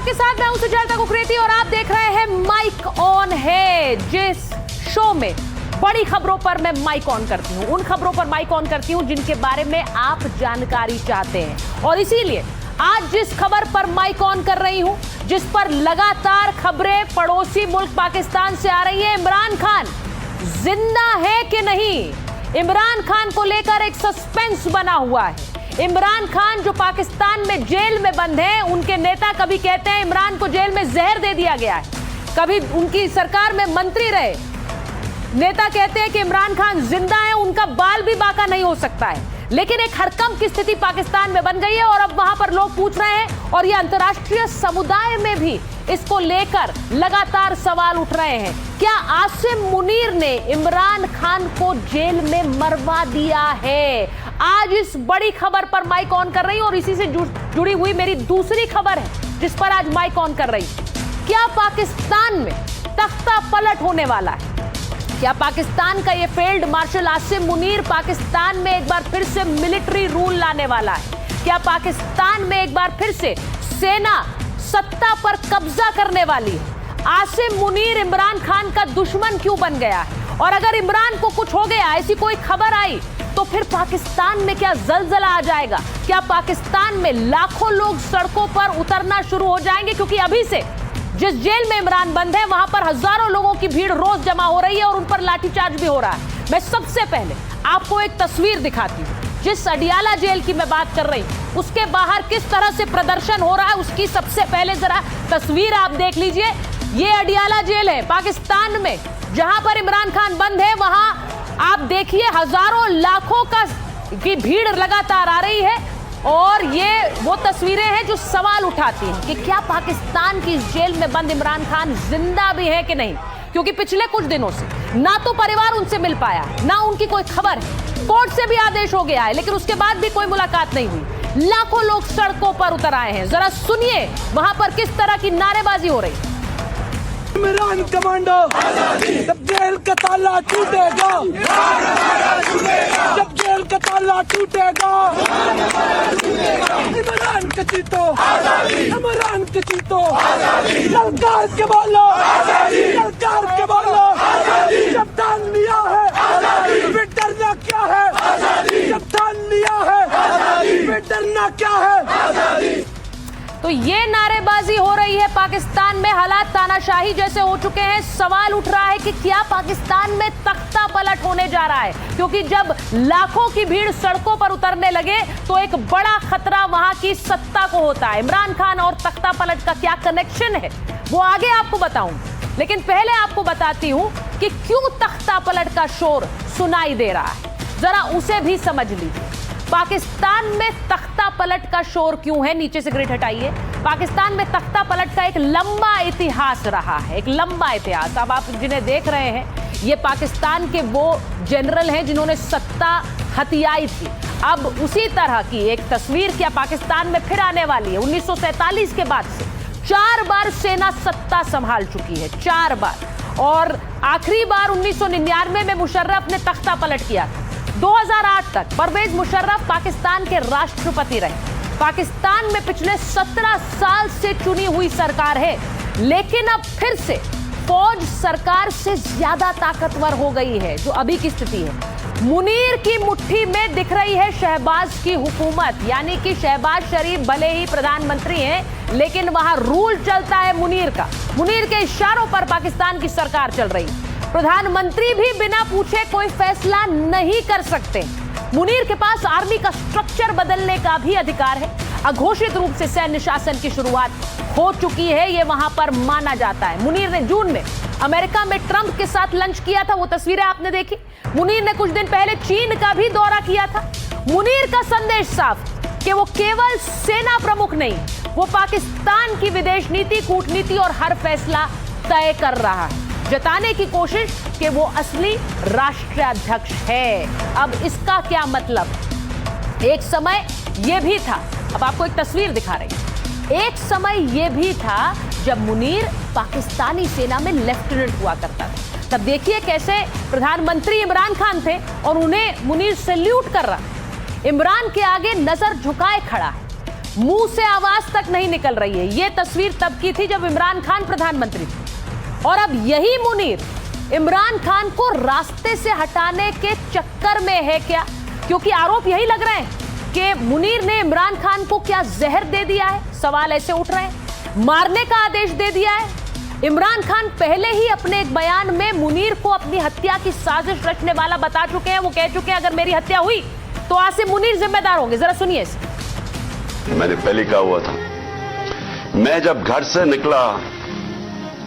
आपके साथ मैं हूं सुजाता कुकरेती और आप देख रहे हैं माइक ऑन है, जिस शो में बड़ी खबरों पर मैं माइक ऑन करती हूं, उन खबरों पर माइक ऑन करती हूं जिनके बारे में आप जानकारी चाहते हैं। और इसीलिए आज जिस खबर पर माइक ऑन कर रही हूं, जिस पर लगातार खबरें पड़ोसी मुल्क पाकिस्तान से आ रही है, इमरान खान जिंदा है कि नहीं, इमरान खान को लेकर एक सस्पेंस बना हुआ है। इमरान खान जो पाकिस्तान में जेल में बंद हैं, उनके नेता कभी कहते हैं इमरान को जेल में जहर दे दिया गया है, कभी उनकी सरकार में मंत्री रहे नेता कहते हैं कि इमरान खान जिंदा है, उनका बाल भी बाका नहीं हो सकता है। लेकिन एक हरकंप की स्थिति पाकिस्तान में बन गई है और अब वहां पर लोग पूछ रहे हैं और ये अंतर्राष्ट्रीय समुदाय में भी इसको लेकर लगातार सवाल उठ रहे हैं। क्या आसिम मुनीर ने इमरान खान को जेल में मरवा दिया है? आज इस बड़ी खबर पर माइक ऑन कर रही हूं और इसी से जुड़ी हुई मेरी दूसरी खबर है जिस पर आज माइक ऑन कर रही हूं। क्या पाकिस्तान में तख्ता पलट होने वाला है? क्या पाकिस्तान का ये फील्ड मार्शल आसिम मुनीर पाकिस्तान में एक बार फिर से मिलिट्री रूल लाने वाला है? क्या पाकिस्तान में एक बार फिर से सेना सत्ता पर कब्जा करने वाली है? आसिम मुनीर इमरान खान का दुश्मन क्यों बन गया है? और अगर इमरान को कुछ हो गया, ऐसी कोई खबर आई, तो फिर पाकिस्तान में क्या जलजला आ जाएगा? क्या पाकिस्तान में लाखों लोग सड़कों पर उतरना शुरू हो जाएंगे? क्योंकि अभी से जिस जेल में इमरान बंद है, वहां पर हजारों लोगों की भीड़ रोज जमा हो रही है और उन पर लाठीचार्ज भी हो रहा है। मैं सबसे पहले आपको एक तस्वीर दिखाती हूं। जिस अडियाला जेल की मैं बात कर रही हूं, उसके बाहर किस तरह से प्रदर्शन हो रहा है, उसकी सबसे पहले जरा तस्वीर आप देख लीजिए। ये अडियाला जेल है पाकिस्तान में, जहां पर इमरान खान बंद है। वहां आप देखिए हजारों लाखों की भीड़ लगातार आ रही है और ये वो तस्वीरें हैं जो सवाल उठाती हैं कि क्या पाकिस्तान की इस जेल में बंद इमरान खान जिंदा भी है कि नहीं। क्योंकि पिछले कुछ दिनों से ना तो परिवार उनसे मिल पाया, ना उनकी कोई खबर है। कोर्ट से भी आदेश हो गया है, लेकिन उसके बाद भी कोई मुलाकात नहीं हुई। लाखों लोग सड़कों पर उतर आए हैं। जरा सुनिए वहां पर किस तरह की नारेबाजी हो रही है। इमरान कमांडो, जब जेल का ताला टूटेगा, जब जेल का ताला टूटेगा, इमरान के चीतो, इमरान के चीतो, ललकार के बोलो, ललकार के बोलो, जब ठान लिया है फिर डरना क्या है, जब ठान लिया है फिर डरना क्या है। तो ये नारेबाजी हो रही है पाकिस्तान में, हालात तानाशाही जैसे हो चुके हैं। सवाल उठ रहा है कि क्या पाकिस्तान में तख्ता पलट होने जा रहा है? क्योंकि जब लाखों की भीड़ सड़कों पर उतरने लगे तो एक बड़ा खतरा वहां की सत्ता को होता है। इमरान खान और तख्ता पलट का क्या कनेक्शन है वो आगे आपको बताऊं, लेकिन पहले आपको बताती हूं कि क्यों तख्ता पलट का शोर सुनाई दे रहा है, जरा उसे भी समझ लीजिए। पाकिस्तान में तख्ता पलट का शोर क्यों है? नीचे से ग्रिड हटाइए। पाकिस्तान में तख्ता पलट का एक लंबा इतिहास रहा है, एक लंबा इतिहास। अब आप जिन्हें देख रहे हैं, ये पाकिस्तान के वो जनरल हैं जिन्होंने सत्ता हथियाई थी। अब उसी तरह की एक तस्वीर क्या पाकिस्तान में फिर आने वाली है। 1947 के बाद से 4 बार सेना सत्ता संभाल चुकी है, 4 बार। और आखिरी बार 1999 में मुशर्रफ ने तख्ता पलट किया था। 2008 तक परवेज मुशर्रफ पाकिस्तान के राष्ट्रपति रहे। पाकिस्तान में पिछले 17 साल से चुनी हुई सरकार है, लेकिन अब फिर से फौज सरकार से ज्यादा ताकतवर हो गई है। जो अभी की स्थिति है, मुनीर की मुट्ठी में दिख रही है शहबाज की हुकूमत, यानी कि शहबाज शरीफ भले ही प्रधानमंत्री हैं, लेकिन वहां रूल चलता है मुनीर का। मुनीर के इशारों पर पाकिस्तान की सरकार चल रही है। प्रधानमंत्री भी बिना पूछे कोई फैसला नहीं कर सकते। मुनीर के पास आर्मी का स्ट्रक्चर बदलने का भी अधिकार है। अघोषित रूप से सैन्य शासन की शुरुआत हो चुकी है, ये वहां पर माना जाता है। मुनीर ने जून में अमेरिका में ट्रंप के साथ लंच किया था, वो तस्वीरें आपने देखी। मुनीर ने कुछ दिन पहले चीन का भी दौरा किया था। मुनीर का संदेश साफ कि वो केवल सेना प्रमुख नहीं, वो पाकिस्तान की विदेश नीति, कूटनीति और हर फैसला तय कर रहा है, जताने की कोशिश कि वो असली राष्ट्राध्यक्ष है। अब इसका क्या मतलब? एक समय यह भी था, अब आपको एक तस्वीर दिखा रही हूं। एक समय यह भी था जब मुनीर पाकिस्तानी सेना में लेफ्टिनेंट हुआ करता था। तब देखिए कैसे प्रधानमंत्री इमरान खान थे और उन्हें मुनीर सैल्यूट कर रहा है। इमरान के आगे नजर झुकाए खड़ा है। मुंह से आवाज तक नहीं निकल रही है। यह तस्वीर तब की थी जब इमरान खान प्रधानमंत्री थे और अब यही मुनीर इमरान खान को रास्ते से हटाने के चक्कर में है क्या? क्योंकि आरोप यही लग रहे हैं कि मुनीर ने इमरान खान को क्या जहर दे दिया है। सवाल ऐसे उठ रहे हैं, मारने का आदेश दे दिया है। इमरान खान पहले ही अपने एक बयान में मुनीर को अपनी हत्या की साजिश रचने वाला बता चुके हैं। वो कह चुके हैं अगर मेरी हत्या हुई तो आसिम मुनीर जिम्मेदार होंगे। जरा सुनिए इसे। मैंने पहले कहा हुआ था, मैं जब घर से निकला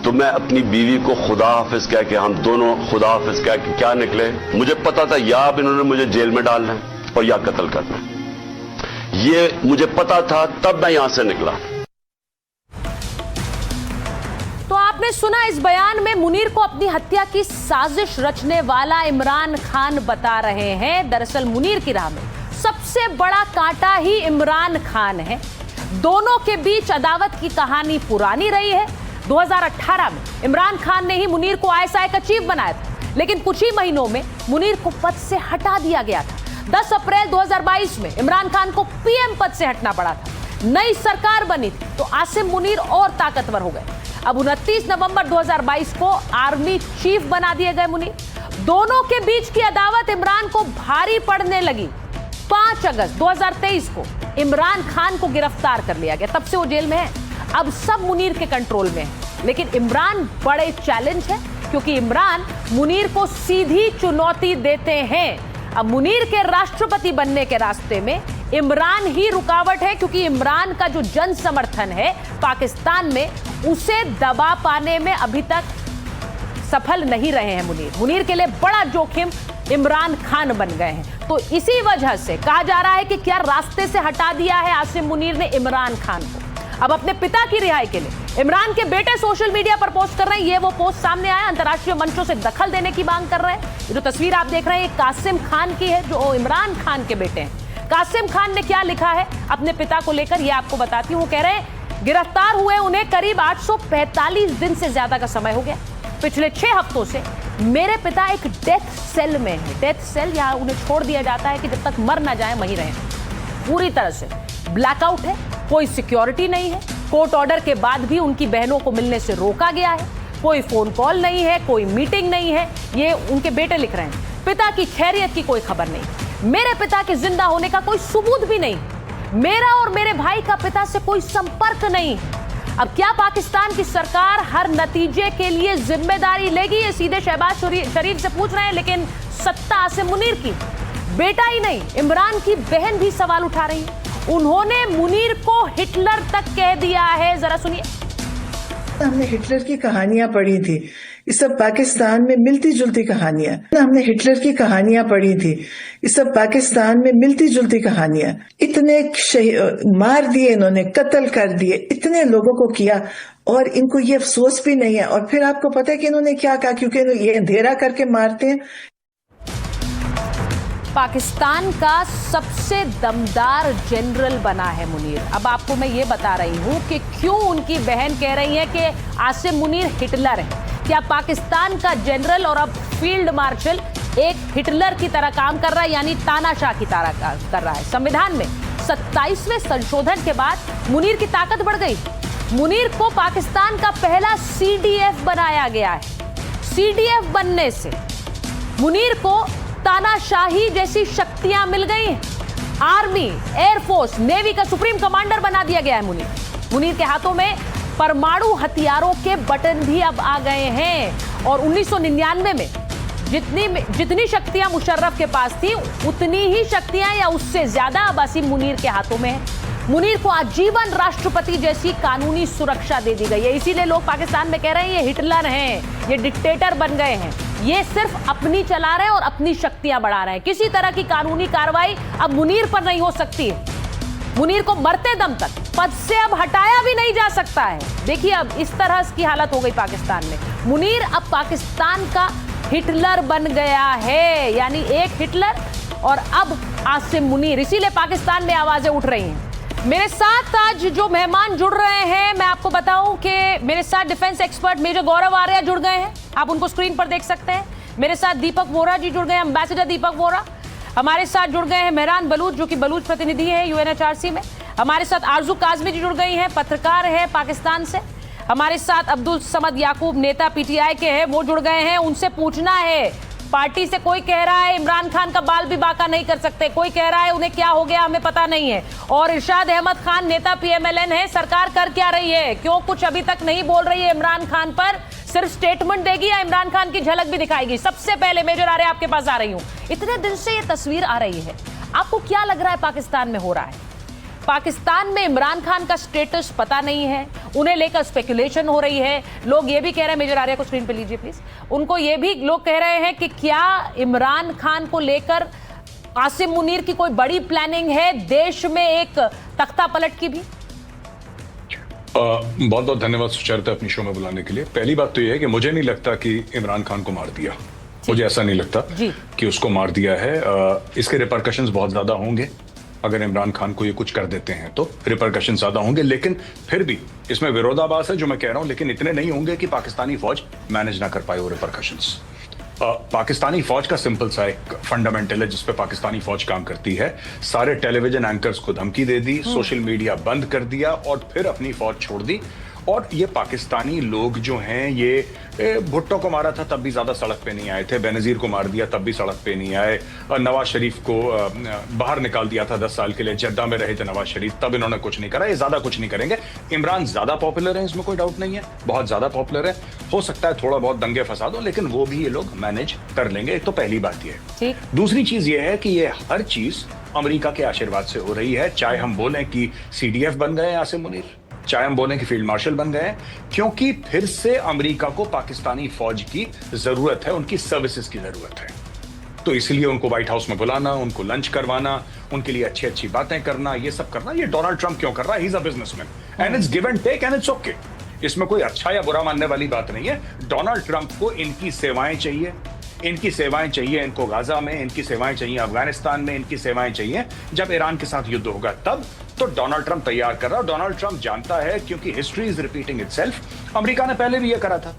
तो मैं अपनी बीवी को खुदा हाफिज कह के, हम दोनों खुदा हाफिज कह के क्या निकले। मुझे पता था या अब इन्होंने मुझे जेल में डालना है और या कत्ल करना है। ये मुझे पता था, तब मैं यहां से निकला। तो आपने सुना, इस बयान में मुनीर को अपनी हत्या की साजिश रचने वाला इमरान खान बता रहे हैं। दरअसल मुनीर की राह में सबसे बड़ा कांटा ही इमरान खान है। दोनों के बीच अदावत की कहानी पुरानी रही है। 2018 में इमरान खान ने ही मुनीर को आईएसआई का चीफ बनाया था, लेकिन कुछ ही महीनों में मुनीर को पद से हटा दिया गया था। 10 अप्रैल 2022 में इमरान खान को पीएम पद से हटना पड़ा था। नई सरकार बनी थी तो आसिम मुनीर और ताकतवर हो गए। अब 29 नवंबर 2022 को आर्मी चीफ बना दिए गए मुनीर। दोनों के बीच की अदावत इमरान को भारी पड़ने लगी। 5 अगस्त 2023 को इमरान खान को गिरफ्तार कर लिया गया, तब से वो जेल में है। अब सब मुनीर के कंट्रोल में है, लेकिन इमरान बड़े चैलेंज है क्योंकि इमरान मुनीर को सीधी चुनौती देते हैं। अब मुनीर के राष्ट्रपति बनने के रास्ते में इमरान ही रुकावट है, क्योंकि इमरान का जो जन समर्थन है पाकिस्तान में, उसे दबा पाने में अभी तक सफल नहीं रहे हैं मुनीर। मुनीर के लिए बड़ा जोखिम इमरान खान बन गए हैं। तो इसी वजह से कहा जा रहा है कि क्या रास्ते से हटा दिया है आसिम मुनीर ने इमरान खान को। अब अपने पिता की रिहाई के लिए इमरान के बेटे सोशल मीडिया पर पोस्ट कर रहे हैं। ये वो पोस्ट सामने आया, अंतर्राष्ट्रीय मंचों से दखल देने की मांग कर रहे हैं। ये जो तस्वीर आप देख रहे हैं, ये कासिम खान की है जो इमरान खान के बेटे हैं। कासिम खान ने क्या लिखा है अपने पिता को लेकर, ये आपको बताती हूँ। वो कह रहे हैं गिरफ्तार हुए उन्हें करीब 845 दिन से ज्यादा का समय हो गया। पिछले 6 हफ्तों से मेरे पिता एक डेथ सेल में है। डेथ सेल, यहाँ उन्हें छोड़ दिया जाता है कि जब तक मर ना जाए वहीं रहें। पूरी तरह से ब्लैकआउट है, कोई सिक्योरिटी नहीं है। कोर्ट ऑर्डर के बाद भी उनकी बहनों को मिलने से रोका गया है। कोई फोन कॉल नहीं है, कोई मीटिंग नहीं है। ये उनके बेटे लिख रहे हैं। पिता की खैरियत की कोई खबर नहीं। मेरे पिता के जिंदा होने का कोई सबूत भी नहीं। मेरा और मेरे भाई का पिता से कोई संपर्क नहीं। अब क्या पाकिस्तान की सरकार हर नतीजे के लिए जिम्मेदारी लेगी? ये सीधे शहबाज शरीफ से पूछ रहे हैं, लेकिन सत्ता आसिम मुनीर की। बेटा ही नहीं, इमरान की बहन भी सवाल उठा रही है। उन्होंने मुनीर को हिटलर तक कह दिया है। जरा सुनिए। हमने हिटलर की कहानियां पढ़ी थी, ये सब पाकिस्तान में मिलती जुलती कहानियां। हमने हिटलर की कहानियां पढ़ी थी, ये सब पाकिस्तान में मिलती जुलती कहानियां। इतने मार दिए इन्होंने, कत्ल कर दिए, इतने लोगों को किया और इनको ये अफसोस भी नहीं है। और फिर आपको पता है कि इन्होंने क्या कहा, क्योंकि ये अंधेरा करके मारते हैं। पाकिस्तान का सबसे दमदार जनरल बना है मुनीर। अब आपको मैं ये बता रही हूं कि क्यों उनकी बहन कह रही है कि आसिम मुनीर हिटलर है। क्या पाकिस्तान का जनरल और अब फील्ड मार्शल एक हिटलर की तरह काम कर रहा है, यानी तानाशाह की तरह कर रहा है। संविधान में 27वें संशोधन के बाद मुनीर की ताकत बढ़ गई। मुनीर को पाकिस्तान का पहला CDF बनाया गया है। CDF बनने से मुनीर को तानाशाही जैसी शक्तियां मिल गई हैं। आर्मी, एयरफोर्स, नेवी का सुप्रीम कमांडर बना दिया गया है मुनीर। मुनीर के हाथों में परमाणु हथियारों के बटन भी अब आ गए हैं। और 1999 में जितनी शक्तियां मुशर्रफ के पास थी, उतनी ही शक्तियां या उससे ज्यादा अब आसिम मुनीर के हाथों में है। मुनीर को आजीवन राष्ट्रपति जैसी कानूनी सुरक्षा दे दी गई है। इसीलिए लोग पाकिस्तान में कह रहे हैं ये हिटलर हैं, ये डिक्टेटर बन गए हैं। ये सिर्फ अपनी चला रहे हैं और अपनी शक्तियां बढ़ा रहे हैं। किसी तरह की कानूनी कार्रवाई अब मुनीर पर नहीं हो सकती है। मुनीर को मरते दम तक पद से अब हटाया भी नहीं जा सकता है। देखिए अब इस तरह की हालत हो गई पाकिस्तान में। मुनीर अब पाकिस्तान का हिटलर बन गया है, यानी एक हिटलर और अब आसिम मुनीर। इसीलिए पाकिस्तान में आवाजें उठ रही हैं। मेरे साथ आज जो मेहमान जुड़ रहे हैं, मैं आपको बताऊं कि मेरे साथ डिफेंस एक्सपर्ट मेजर गौरव आर्या जुड़ गए हैं। आप उनको स्क्रीन पर देख सकते हैं। मेरे साथ दीपक वोरा जी जुड़ गए हैं, एम्बेसडर दीपक वोरा। हमारे साथ जुड़ गए हैं मेहरान बलूच, जो कि बलूच प्रतिनिधि है UNHRC में। हमारे साथ आरजू काजमी जी जुड़ गई हैं, पत्रकार है पाकिस्तान से। हमारे साथ अब्दुल समद याकूब नेता पीटीआई के हैं, वो जुड़ गए हैं। उनसे पूछना है, पार्टी से कोई कह रहा है इमरान खान का बाल भी बांका नहीं कर सकते, कोई कह रहा है उन्हें क्या हो गया हमें पता नहीं है। और इरशाद अहमद खान नेता पीएमएलएन है, सरकार कर क्या रही है, क्यों कुछ अभी तक नहीं बोल रही है इमरान खान पर, सिर्फ स्टेटमेंट देगी या इमरान खान की झलक भी दिखाएगी। सबसे पहले मेजर आर्य आपके पास आ रही हूं, इतने दिन से ये तस्वीर आ रही है, आपको क्या लग रहा है पाकिस्तान में हो रहा है? पाकिस्तान में इमरान खान का स्टेटस पता नहीं है, उन्हें लेकर स्पेकुलेशन हो रही है। लोग ये भी कह रहे हैं, मेजर आर्य को स्क्रीन पे लीजिए प्लीज, उनको ये भी लोग कह रहे हैं कि क्या इमरान खान को लेकर आसिम मुनीर की कोई बड़ी प्लानिंग है, देश में एक तख्ता पलट की भी? बहुत बहुत धन्यवाद सुचरिता अपनी शो में बुलाने के लिए। पहली बात तो यह है कि मुझे नहीं लगता कि इमरान खान को मार दिया, मुझे ऐसा नहीं लगता कि उसको मार दिया है। इसके रिपरकशंस बहुत ज्यादा होंगे, अगर इमरान खान को ये कुछ कर देते हैं तो रिपरकशन ज्यादा होंगे, लेकिन फिर भी इसमें विरोधाभास है जो मैं कह रहा हूं, लेकिन इतने नहीं होंगे कि पाकिस्तानी फौज मैनेज ना कर पाए वो रिपरकशंस। पाकिस्तानी फौज का सिंपल सा एक फंडामेंटल है जिस पे पाकिस्तानी फौज काम करती है, सारे टेलीविजन एंकर्स को धमकी दे दी, सोशल मीडिया बंद कर दिया और फिर अपनी फौज छोड़ दी। और ये पाकिस्तानी लोग जो हैं, ये भुट्टो को मारा था तब भी ज्यादा सड़क पे नहीं आए थे, बेनजीर को मार दिया तब भी सड़क पे नहीं आए, नवाज शरीफ को बाहर निकाल दिया था 10 साल के लिए, जद्दा में रहे थे नवाज शरीफ, तब इन्होंने कुछ नहीं करा, ये ज्यादा कुछ नहीं करेंगे। इमरान ज्यादा पॉपुलर है, इसमें कोई डाउट नहीं है, बहुत ज्यादा पॉपुलर है, हो सकता है थोड़ा बहुत दंगे फसाद हो, लेकिन वो भी ये लोग मैनेज कर लेंगे। एक तो पहली बात ये है। दूसरी चीज ये है कि ये हर चीज अमेरिका के आशीर्वाद से हो रही है, चाहे हम बोलें कि CDF बन गए आसिम मुनीर, चाहे हम बोलें कि फील्ड मार्शल बन गए, क्योंकि फिर से अमेरिका को पाकिस्तानी फौज की जरूरत है, उनकी सर्विसेज की जरूरत है। तो इसलिए उनको व्हाइट हाउस में बुलाना, उनको लंच करवाना, उनके लिए अच्छी अच्छी बातें करना, ये सब करना, ये डोनाल्ड ट्रंप क्यों कर रहा है? He is a businessman and it's give and take and it's okay. इसमें कोई अच्छा या बुरा मानने वाली बात नहीं है। डोनाल्ड ट्रंप को इनकी सेवाएं चाहिए, इनकी सेवाएं चाहिए इनको गाजा में, इनकी सेवाएं चाहिए अफगानिस्तान में, इनकी सेवाएं चाहिए जब ईरान के साथ युद्ध होगा तब। तो डोनाल्ड ट्रंप तैयार कर रहा है, डोनाल्ड ट्रंप जानता है, क्योंकि history is repeating itself. America ने पहले भी यह करा था।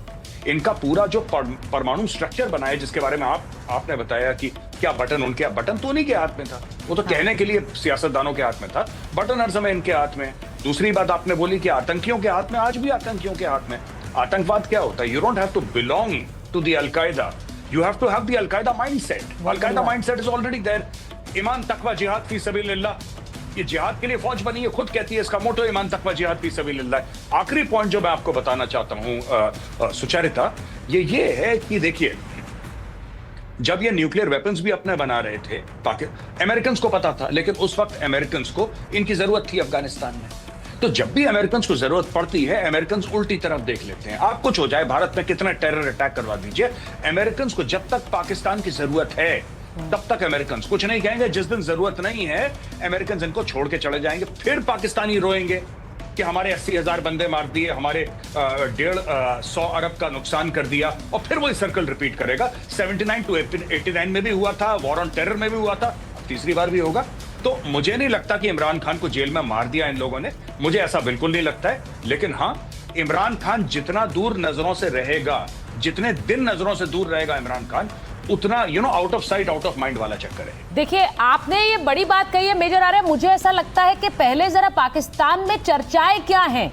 इनका पूरा जो परमाणु स्ट्रक्चर बना है, जिसके बारे में आपने बताया कि क्या बटन उनके, बटन तो उन्हीं के हाथ में था, वो तो कहने के लिए सियासतदानों के हाथ में था, बटन हर समय इनके हाथ में। दूसरी बात आपने बोली कि आतंकियों के हाथ में, आज भी आतंकियों के हाथ में। आतंकवाद क्या होता है? You don't have to belong to the Al Qaeda, you have to have the Al-Qaeda mindset. Al-Qaeda mindset is already there. ईमान तकवा जिहाद फी सबीलिल्लाह, ये जिहाद के लिए फौज बनी है, खुद कहती है, इसका मोटो ईमान तकवा जिहाद फी सबीलिल्लाह। आखिरी पॉइंट जो मैं आपको बताना चाहता हूं सुचरिता, ये है कि देखिए, जब ये न्यूक्लियर वेपन्स भी अपने बना रहे थे, अमेरिकन को पता था, लेकिन उस वक्त अमेरिकन को इनकी जरूरत थी अफगानिस्तान में। तो जब भी अमेरिकन को जरूरत पड़ती है, अमेरिकन उल्टी तरफ देख लेते हैं। आप कुछ हो जाए, भारत में कितना टेरर अटैक करवा दीजिए, अमेरिकन को जब तक पाकिस्तान की जरूरत है तब तक अमेरिकन कुछ नहीं कहेंगे। जिस दिन जरूरत नहीं है, अमेरिकन इनको छोड़ के चले जाएंगे। फिर पाकिस्तानी रोएंगे कि हमारे 80,000 बंदे मार दिए, हमारे 150 अरब का नुकसान कर दिया, और फिर वही सर्कल रिपीट करेगा। 79 to 89 में भी हुआ था, वॉर ऑन टेरर में भी हुआ था, तीसरी बार भी होगा। तो मुझे नहीं लगता कि इमरान खान को जेल में मार दिया इन लोगों ने, मुझे ऐसा बिल्कुल नहीं लगता है। लेकिन हाँ, इमरान खान जितना दूर नजरों से रहेगा, जितने दिन नजरों से दूर रहेगा इमरान खान, उतना out of sight out of mind वाला चक्कर है। देखिए, आपने ये बड़ी बात कही है मेजर आर्य, मुझे ऐसा लगता है कि पहले जरा पाकिस्तान में चर्चाएं क्या हैं,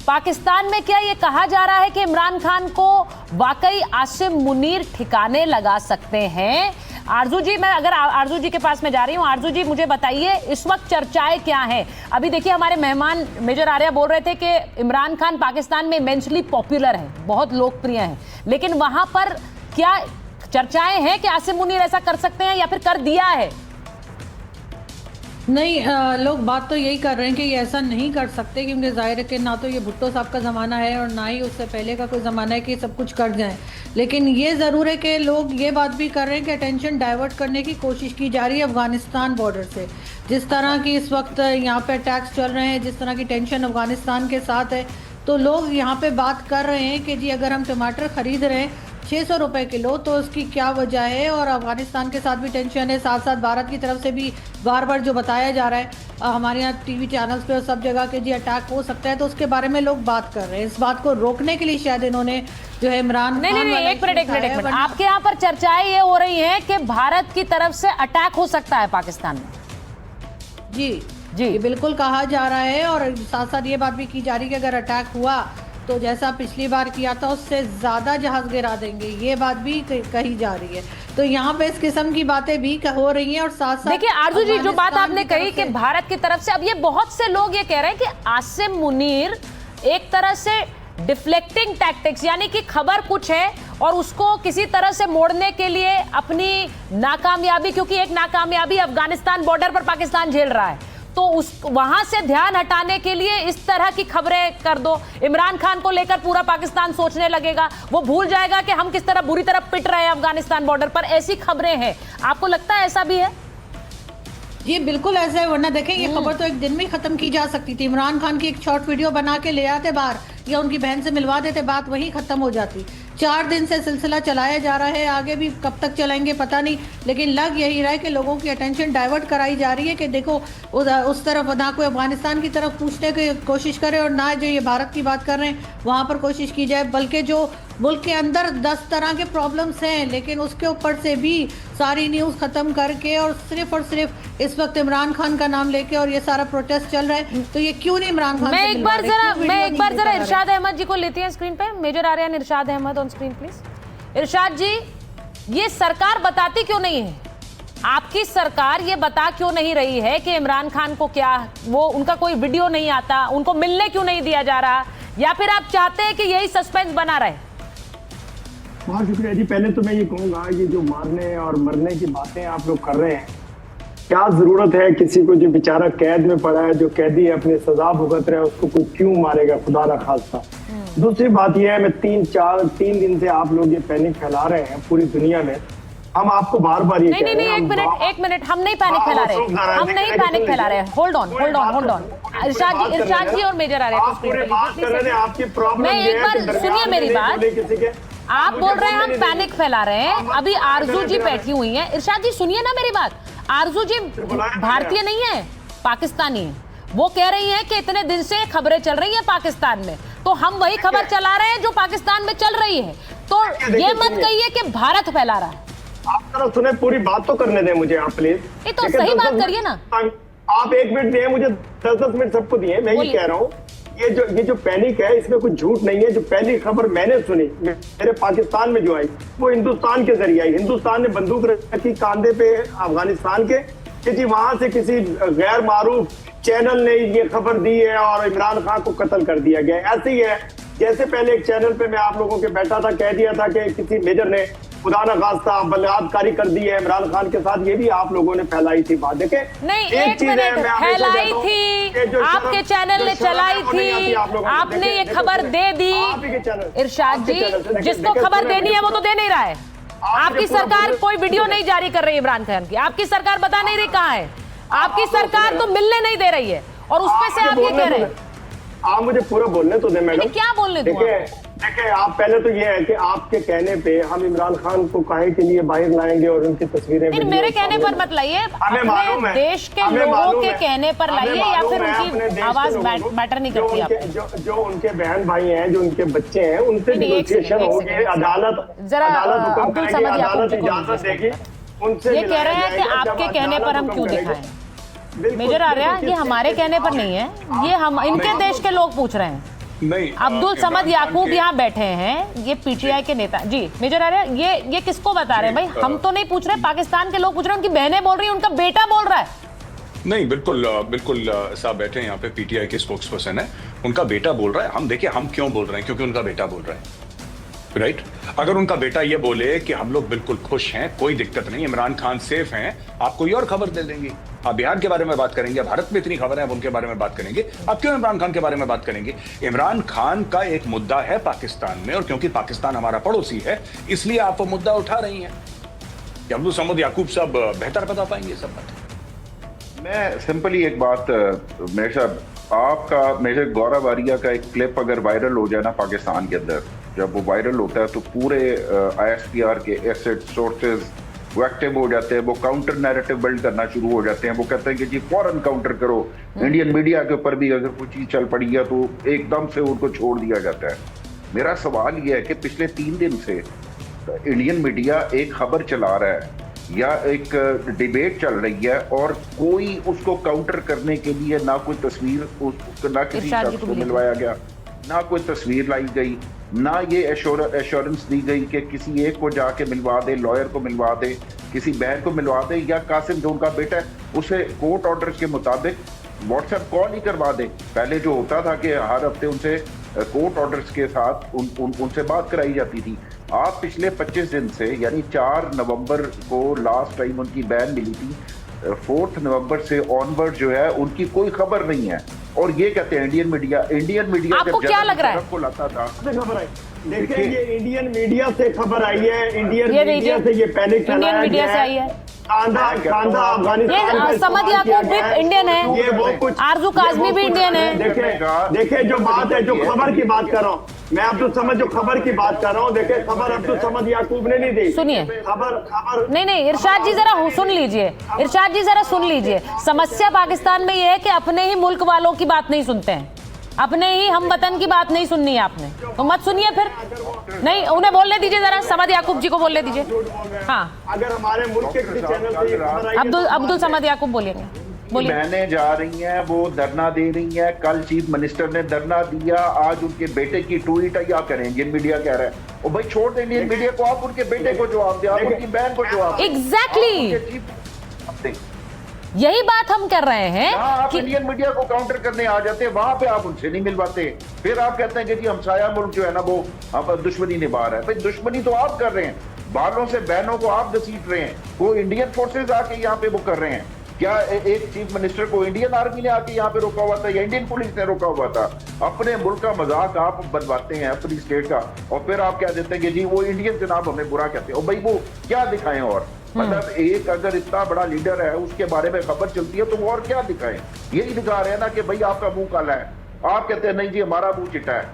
पाकिस्तान में क्या ये कहा जा रहा है कि इमरान खान को वाकई आसिम मुनीर ठिकाने लगा सकते हैं? आरजू जी, मैं अगर आरजू जी के पास में जा रही हूँ, आरजू जी मुझे बताइए इस वक्त चर्चाएं क्या हैं? अभी देखिए, हमारे मेहमान मेजर आर्य बोल रहे थे कि इमरान खान पाकिस्तान में इमेंसली पॉपुलर है, बहुत लोकप्रिय हैं, लेकिन वहां पर क्या चर्चाएं हैं कि आसिम मुनीर ऐसा कर सकते हैं या फिर कर दिया है? नहीं, लोग बात तो यही कर रहे हैं कि ये ऐसा नहीं कर सकते, क्योंकि जाहिर है कि ना तो ये भुट्टो साहब का ज़माना है और ना ही उससे पहले का कोई ज़माना है कि सब कुछ कर जाए। लेकिन ये ज़रूर है कि लोग ये बात भी कर रहे हैं कि अटेंशन डाइवर्ट करने की कोशिश की जा रही है अफ़गानिस्तान बॉर्डर से। जिस तरह की इस वक्त यहाँ पे अटैक्स चल रहे हैं, जिस तरह की टेंशन अफ़गानिस्तान के साथ है, तो लोग यहाँ पे बात कर रहे हैं कि जी अगर हम टमाटर ख़रीद रहे हैं 600 रुपये किलो, तो उसकी क्या वजह है। और अफगानिस्तान के साथ भी टेंशन है, साथ साथ भारत की तरफ से भी बार बार जो बताया जा रहा है हमारे यहाँ टीवी चैनल्स पे और सब जगह के जी अटैक हो सकता है, तो उसके बारे में लोग बात कर रहे हैं। इस बात को रोकने के लिए शायद इन्होंने जो है इमरान नहीं, एक मिनट, आपके यहाँ पर चर्चाएं ये हो रही हैं कि भारत की तरफ से अटैक हो सकता है पाकिस्तान में। जी जी। ये बिल्कुल कहा जा रहा है और साथ साथ ये बात भी की जा रही है कि अगर अटैक हुआ तो जैसा पिछली बार किया था उससे ज़्यादा जहाज गिरा देंगे, ये बात भी कही जा रही है। तो यहाँ पे इस किस्म की बातें भी हो रही हैं और साथ साथ देखिए आरजू जी, जो बात आपने कही कि भारत की तरफ से, अब ये बहुत से लोग ये कह रहे हैं कि आसिम मुनीर एक तरह से डिफ्लेक्टिंग टैक्टिक्स, यानी कि खबर कुछ है और उसको किसी तरह से मोड़ने के लिए अपनी नाकामयाबी, क्योंकि एक नाकामयाबी अफगानिस्तान बॉर्डर पर पाकिस्तान झेल रहा है, तो उस वहां से ध्यान हटाने के लिए इस तरह की खबरें कर दो। इमरान खान को लेकर पूरा पाकिस्तान सोचने लगेगा, वो भूल जाएगा कि हम किस तरह बुरी तरह पिट रहे हैं अफगानिस्तान बॉर्डर पर। ऐसी खबरें हैं, आपको लगता है ऐसा भी है? जी बिल्कुल ऐसा है, वरना देखें ये खबर तो एक दिन में ही खत्म की जा सकती थी। इमरान खान की एक शॉर्ट वीडियो बना के ले आते बाहर या उनकी बहन से मिलवा देते, बात वहीं खत्म हो जाती। 4 दिन से सिलसिला चलाया जा रहा है, आगे भी कब तक चलाएंगे पता नहीं, लेकिन लग यही रहा है कि लोगों की अटेंशन डाइवर्ट कराई जा रही है कि देखो उस तरफ ना कोई अफगानिस्तान की तरफ पूछने की कोशिश करे और ना जो ये भारत की बात कर रहे हैं वहाँ पर कोशिश की जाए, बल्कि जो मुल्क के अंदर 10 तरह के प्रॉब्लम्स हैं लेकिन उसके ऊपर से भी सारी न्यूज़ ख़त्म करके और सिर्फ इस वक्त इमरान खान का नाम लेके और ये सारा प्रोटेस्ट चल रहा है, तो ये क्यों नहीं इमरान खान? मैं एक बार जरा इरशाद अहमद जी को लेती हैं स्क्रीन पे। Major Aryan Irshad Ahmad on screen please. Irshad ji, ये सरकार बताती क्यों नहीं है? आपकी सरकार ये बता क्यों नहीं रही है कि इमरान खान को क्या, वो उनका कोई वीडियो नहीं आता, उनको मिलने क्यों नहीं दिया जा रहा, या फिर आप चाहते हैं कि यही सस्पेंस बना रहे? बहुत शुक्रिया जी। पहले तो मैं ये कहूँगा, ये जो मारने और मरने की बातें आप लोग कर रहे हैं, क्या जरूरत है किसी को जो बेचारा कैद में पड़ा है, जो कैदी है अपनी सजा भुगत रहा है, उसको कोई क्यों मारेगा, खुदा ना खास्ता। दूसरी बात यह है, मैं 3 दिन से आप लोग ये पैनिक फैला रहे हैं पूरी दुनिया में। हम आपको बार बार ये नहीं, एक मिनट, हम नहीं पैनिक फैला रहे, हम नहीं पैनिक फैला रहे। Hold on. इरशाद जी और मेजर आर्यन को स्क्रीन पे, मैं एक बार सुनिए मेरी बात। आप बोल रहे हैं हम पैनिक फैला रहे हैं, अभी आरजू जी बैठी हुई हैं। इरशाद जी सुनिए ना मेरी बात। आरजू जी भारतीय नहीं है, पाकिस्तानी है। वो कह रही हैं कि इतने दिन से खबरें चल रही हैं पाकिस्तान में, तो हम वही खबर चला रहे हैं जो पाकिस्तान में चल रही है। तो ये मत कहिए कि भारत फैला रहा है। आप जरा सुने, पूरी बात तो करने दें मुझे आप प्लीज। ये तो सही बात करिए ना। आप 1 मिनट दिए मुझे, 10 मिनट सबको दिए। मैं ये कह रहा हूँ, ये जो पैनिक है इसमें कुछ झूठ नहीं है। जो पहली खबर मैंने सुनी मेरे पाकिस्तान में जो आई, वो हिंदुस्तान के जरिए आई। हिंदुस्तान ने बंदूक रखी कांधे पे अफगानिस्तान के, कि जी वहां से किसी गैर मारूफ चैनल ने ये खबर दी है और इमरान खान को कत्ल कर दिया गया। ऐसे ही है जैसे पहले एक चैनल पे मैं आप लोगों के बैठा था, कह दिया था कि किसी मेजर ने खुदा न खास्ता बलात्कारी कर दी है इमरान खान के साथ। ये भी आप लोगों ने फैलाई थी बात। देखे नहीं, एक मिनट, फैलाई थी, आपके चैनल ने चलाई थी, आपने ये खबर दे दी। इरशाद जी, जिसको खबर देनी है वो तो दे नहीं रहा है। आपकी सरकार कोई वीडियो नहीं जारी कर रही है इमरान खान की, आपकी सरकार बता नहीं रही कहाँ है, आपकी सरकार तो मिलने नहीं दे रही है, और उसमें से आप ये कह रहे हैं। आप मुझे पूरा बोलने तो दें मैडम। क्या बोलने दूं? देखिए आप पहले तो ये है कि आपके कहने पे हम इमरान खान को काहे के लिए बाहर लाएंगे और उनकी तस्वीरें मेरे कहने पर मत लाइए, अपने देश के लोगों के कहने पर लाइए, या फिर उनकी आवाज मैटर नहीं करती आप। जो उनके बहन भाई हैं, जो उनके बच्चे हैं, उनसे नेगोशिएशन होगी, अदालत इजाजत देगी, उनसे। ये कह रहे हैं कि आपके कहने पर हम क्यों दिखाएं? मेजर आर्या, ये हमारे कहने पर नहीं है, ये हम इनके देश के लोग पूछ रहे हैं। नहीं, अब्दुल समद याकूब यहाँ बैठे हैं, ये पीटीआई के नेता। जी मेजर आर्या, ये किसको बता रहे हैं भाई? हम तो नहीं पूछ रहे, पाकिस्तान के लोग पूछ रहे हैं, उनकी बहनें बोल रही हैं, उनका बेटा बोल रहा है। नहीं, बिल्कुल साहब बैठे हैं यहाँ पे, पीटीआई के स्पोक्स पर्सन है, उनका बेटा बोल रहा है। हम देखिए हम क्यों बोल रहे हैं, क्योंकि उनका बेटा बोल रहा है, राइट। अगर उनका बेटा ये बोले कि हम लोग बिल्कुल खुश हैं, कोई दिक्कत नहीं, इमरान खान सेफ हैं, आप कोई और खबर दे देंगे। आप बिहार के बारे में बात करेंगे, भारत में इतनी खबर है, अब उनके बारे में बात करेंगे। आप क्यों इमरान खान के बारे में बात करेंगे? इमरान खान का एक मुद्दा है पाकिस्तान में, और क्योंकि पाकिस्तान हमारा पड़ोसी है, इसलिए आप वो मुद्दा उठा रही हैं। अब्दुल समद याकूब साहब बेहतर बता पाएंगे सब बात। मैं सिंपली एक बात, मेरे साहब, आपका मेजर गौरव आर्या का एक क्लिप अगर वायरल हो जाए ना पाकिस्तान के अंदर, जब वो वायरल होता है तो पूरे ISPR के एसेट सोर्सेज वो एक्टिव हो जाते हैं, वो काउंटर नैरेटिव बिल्ड करना शुरू हो जाते हैं। वो कहते हैं कि जी फौरन काउंटर करो। इंडियन मीडिया के ऊपर भी अगर कोई चीज चल पड़ी है तो एकदम से उनको छोड़ दिया जाता है। मेरा सवाल यह है कि पिछले 3 दिन से इंडियन मीडिया एक खबर चला रहा है या एक डिबेट चल रही है और कोई उसको काउंटर करने के लिए ना कोई तस्वीर ना किसी इरशाद जी शख्स को को भी मिलवाया गया, ना कोई तस्वीर लाई गई, ना ये एश्योरेंस दी गई कि किसी एक को जाके मिलवा दे, लॉयर को मिलवा दे, किसी बहन को मिलवा दे, या कासिम जो उनका बेटा है उसे कोर्ट ऑर्डर के मुताबिक व्हाट्सएप कॉल ही करवा दे। पहले जो होता था कि हर हफ्ते उनसे कोर्ट ऑर्डर्स के साथ उनसे बात कराई जाती थी। आप पिछले 25 दिन से यानी 4 नवंबर को लास्ट टाइम उनकी बैन मिली थी, 4 नवंबर से ऑनवर्ड जो है उनकी कोई खबर नहीं है। और ये कहते हैं इंडियन मीडिया आपको क्या लग रहा है? को लाता था, खबर आई, देखिए ये इंडियन मीडिया से खबर आई है, इंडियन ये मीडिया से ये पैनिक इंडियन फैलाया मीडिया गया से है। आई है। कांधा अफगानिस्तान ये में समद इस्तेमाल याकूब किया भी गया है। इंडियन है, ये वो कुछ आरजू काज़मी भी इंडियन है। देखिए जो बात है, जो खबर की बात कर रहा हूँ मैं, अब्दुल समद जो खबर की बात कर रहा हूँ, देखिए खबर अब्दुल समद याकूब ने नहीं दी। सुनिए, खबर नहीं इरशाद जी जरा सुन लीजिए, इरशाद जी जरा सुन लीजिए। समस्या पाकिस्तान में ये है कि अपने ही मुल्क वालों की बात नहीं सुनते हैं, अपने ही हम वतन की बात नहीं सुननी है आपने, तो मत सुनिए फिर। नहीं, उन्हें बोलने दीजिए, जरा समद याकूब जी को बोलने दीजिए। हाँ, अगर हमारे मुल्क के किसी चैनल से ये खबर आई है तो अब्दुल समद याकूब बोलिए। बहनें जा रही हैं, वो धरना दे रही हैं। कल चीफ मिनिस्टर ने धरना दिया, आज उनके बेटे की ट्वीट क्या करें, इंडियन मीडिया कह रहा है ओ भाई छोड़ दें इंडियन मीडिया को, आप उनके बेटे को जवाब दें, आप उनकी बहन को जवाब दें। एग्जैक्टली यही बात हम कर रहे हैं आप कि इंडियन मीडिया को काउंटर करने आ जाते हैं, वहां पे आप उनसे नहीं मिलवाते, फिर आप कहते हैं कि जी हमसाया मुल्क जो है ना वो आप दुश्मनी निभा रहा है। भाई दुश्मनी तो आप कर रहे हैं, बालों से बहनों को आप घसीट रहे हैं, वो इंडियन फोर्सेज आके यहाँ पे वो कर रहे हैं। क्या एक चीफ मिनिस्टर को इंडियन आर्मी ने आके यहाँ पे रोका हुआ था या इंडियन पुलिस ने रोका हुआ था? अपने मुल्क का मजाक आप बनवाते हैं, अपनी स्टेट का, और फिर आप क्या देते हैं कि जी वो इंडियन जनाब हमें बुरा कहते हैं। और भाई वो क्या दिखाएं? और मतलब एक अगर इतना बड़ा लीडर है उसके बारे में खबर चलती है तो वो और क्या दिखाएं? यही दिखा रहे हैं ना कि भाई आपका मुंह काला है, आप कहते हैं नहीं जी हमारा मुंह चिट्टा है।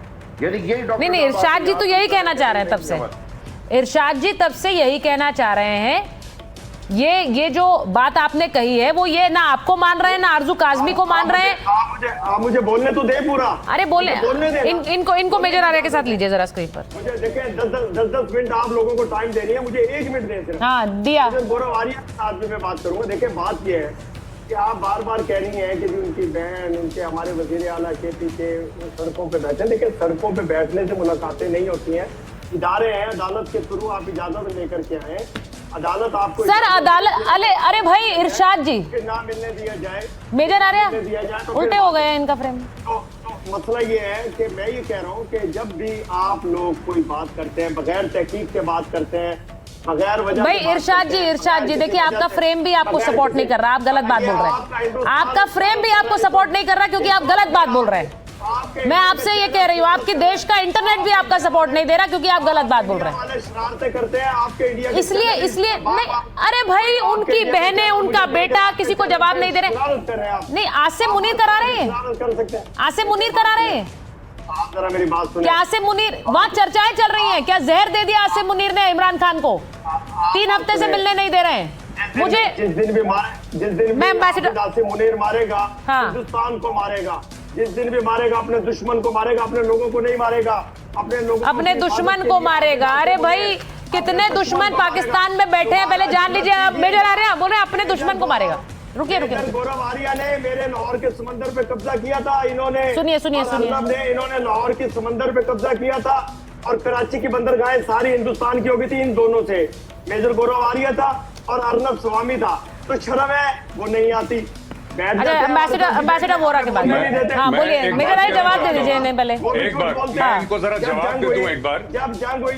यानी यही डॉक्टर नहीं इरशाद जी तो यही कहना चाह रहे हैं तब से, इरशाद जी तब से यही कहना चाह रहे हैं। ये जो बात आपने कही है वो ये ना आपको मान रहे हैं ना आरजू काज़मी को मान रहे हैं। आप मुझे बोलने तो दे पूरा। अरे बोलने इनको मेजर आर्या के साथ लीजिए जरा स्क्रीन पर। मुझे देखें 10 मिनट आप लोगों को टाइम दे रही है, मुझे 1 मिनट दे सिर्फ। हाँ दिया। गौरव आर्या के साथ भी मैं बात करूंगा। देखिए बात ये है कि आप बार बार कह रही हैं कि जो उनकी बहन, उनके हमारे वजीर आला के पीछे सड़कों पे बैठे। देखिए सड़कों पे बैठने से मुलाकातें नहीं होती हैं, इदारे हैं, अदालत के थ्रू आप इजाजत लेकर के आए, अदालत आपको सर अदालत अरे भाई इरशाद जी ना मिलने दिया जाए, मेजर आर्या दिया जाए तो उल्टे हो गए हैं इनका फ्रेम। तो मसला ये है कि मैं ये कह रहा हूँ कि जब भी आप लोग कोई बात करते हैं, बगैर तहकीक के बात करते हैं, बगैर वजह भाई इरशाद जी देखिए आपका फ्रेम भी आपको सपोर्ट नहीं कर रहा, आप गलत बात बोल रहे हैं। आपका फ्रेम भी आपको सपोर्ट नहीं कर रहा क्योंकि आप गलत बात बोल रहे हैं। मैं आपसे ये कह रही हूँ, आपके देश का इंटरनेट भी आपका सपोर्ट नहीं दे रहा क्योंकि आप गलत बात बोल रहे हैं। शरारतें करते हैं आपके इंडिया, इसलिए नहीं, अरे भाई उनकी बहनें, उनका बेटा किसी को जवाब नहीं दे रहे। नहीं आसिम मुनीर करा रहे हैं, आसिम मुनीर करा रहे हैं। आप जरा मेरी बात सुनिए। क्या आसिम मुनीर, वहाँ चर्चाएं चल रही हैं, क्या जहर दे दिया आसिम मुनीर ने इमरान खान को? 3 हफ्ते से मिलने नहीं दे रहे हैं मुझे। जिस दिन भी मैं एम्बेसडर आसिम मुनीर मारेगा, हाँ। हिंदुस्तान को मारेगा। जिस दिन भी मारेगा अपने दुश्मन को मारेगा, अपने लोगों को नहीं मारेगा। अपने दुश्मन को मारेगा। अरे भाई कितने दुश्मन पाकिस्तान में बैठे हैं पहले जान लीजिए। आप मेजर आ रहे हैं, बोल रहे हैं अपने दुश्मन को मारेगा। रुकिए गौरव आर्या ने मेरे लाहौर के समंदर पे कब्जा किया था। इन्होंने सुनिए इन्होंने लाहौर के समंदर पे कब्जा किया था और कराची की बंदरगाहें सारी हिंदुस्तान की हो गई थी इन दोनों से। मेजर गौरव आर्या था और अर्नब स्वामी था, तो शर्म है वो नहीं आती। अच्छा एम्बेसडर वोरा के बारे में हाँ बोलिए, मेजर आर्या जवाब दे दीजिए इन्हें पहले। एक बार मैं इनको जरा जवाब दे दूं एक बार।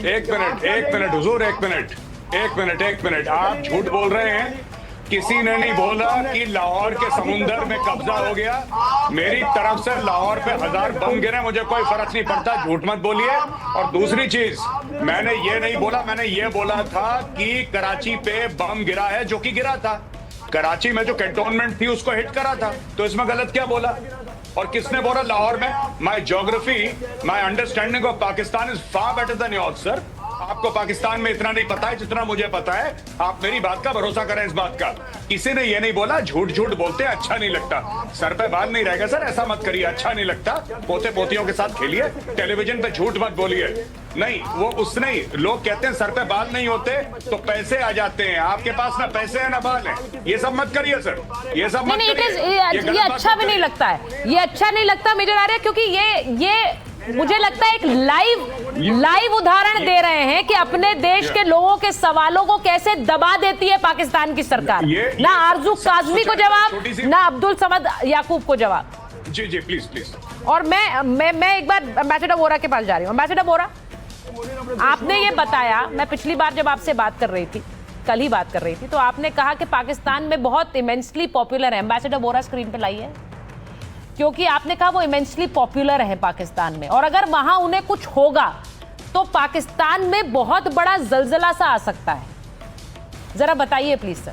एक मिनट हुजूर, एक मिनट आप झूठ बोल रहे हैं। किसी ने नहीं बोला कि लाहौर के समुंदर में कब्जा हो गया। मेरी तरफ से लाहौर पे 1000 बम गिरे, मुझे कोई फर्क नहीं पड़ता, झूठ मत बोलिए। और दूसरी चीज मैंने ये नहीं बोला, मैंने ये बोला था कि कराची पे बम गिरा है, जो कि गिरा था। कराची में जो कैंटोनमेंट थी उसको हिट करा था, तो इसमें गलत क्या बोला? और किसने बोला लाहौर में? My geography, my understanding of Pakistan is far better than yours sir. आपको पाकिस्तान में इतना नहीं पता है जितना मुझे पता है। आप मेरी बात का भरोसा करें इस बात का। किसी ने ये नहीं बोला झूठ झूठ बोलते हैं अच्छा नहीं लगता। सर पे बाल नहीं रहेगा सर, ऐसा मत करिए, अच्छा नहीं लगता। पोते पोतियों के साथ खेलिए, टेलीविजन पे झूठ मत बोलिए। नहीं वो उस नहीं, लोग कहते हैं सर पे बाल नहीं होते तो पैसे आ जाते हैं। आपके पास ना पैसे है ना बाल है, ये सब मत करिए सर, ये सब मत करिए। ये अच्छा भी नहीं लगता है, ये अच्छा नहीं लगता मेजर आर्य, क्योंकि ये मुझे लगता है एक लाइव उदाहरण दे रहे हैं कि अपने देश के लोगों के सवालों को कैसे दबा देती है पाकिस्तान की सरकार। ना आरजू काजमी को जवाब, ना अब्दुल समद याकूब को जवाब। जी जी प्लीज प्लीज। और मैं एक बार एम्बेसडर वोरा के पास जा रही हूँ। एम्बेसडर वोरा, आपने ये बताया, मैं पिछली बार जब आपसे बात कर रही थी, कल ही बात कर रही थी, तो आपने कहा कि पाकिस्तान में बहुत इमेंसली पॉपुलर है। एम्बेसडर वोरा स्क्रीन पे लाइए, क्योंकि आपने कहा वो इमेंसली पॉपुलर है पाकिस्तान में, और अगर वहां उन्हें कुछ होगा तो पाकिस्तान में बहुत बड़ा जलजला सा आ सकता है। जरा बताइए प्लीज सर।